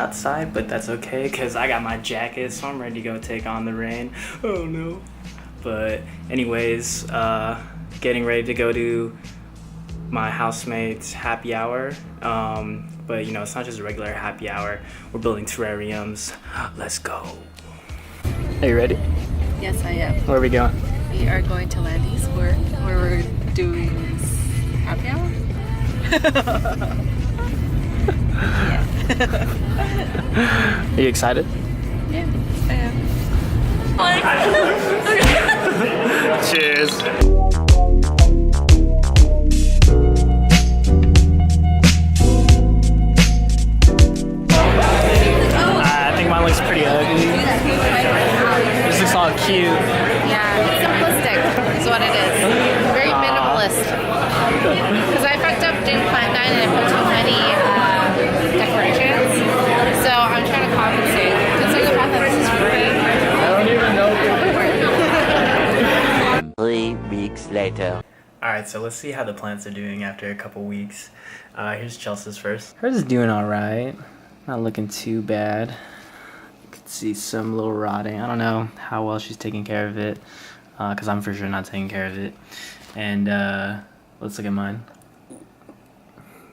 outside, but that's okay because I got my jacket, so I'm ready to go take on the rain. Oh no. But anyways, getting ready to go to my housemate's happy hour. But you know, it's not just a regular happy hour. We're building terrariums. Let's go. Are you ready? Yes, I am. Where are we going? We are going to Landy's where we're doing happy hour. Yeah. Are you excited? Yeah, I am. Cheers. I think mine looks pretty ugly. This looks all cute. Yeah, it's simplistic is what it is. Very minimalist. Because I fucked up, didn't plant 9 and I put too many decorations. So I'm trying to compensate. Considering the fact that this is free. I don't even know. 3 weeks later. Alright, so let's see how the plants are doing after a couple weeks. Here's Chelsea's first. Hers is doing alright. Not looking too bad. You could see some little rotting. I don't know how well she's taking care of it. Because I'm for sure not taking care of it. And let's look at mine.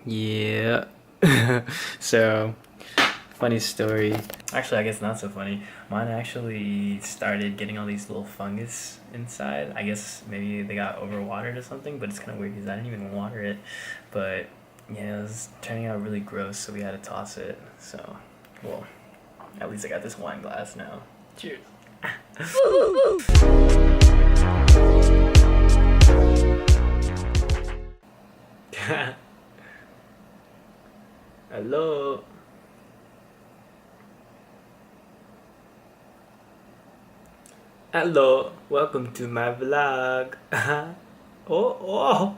Yeah. So, funny story. Actually, I guess not so funny. Mine actually started getting all these little fungus inside. I guess maybe they got overwatered or something, but it's kind of weird because I didn't even water it. But yeah, it was turning out really gross, so we had to toss it. So, well, at least I got this wine glass now. Cheers. Hello. Hello, welcome to my vlog. Oh.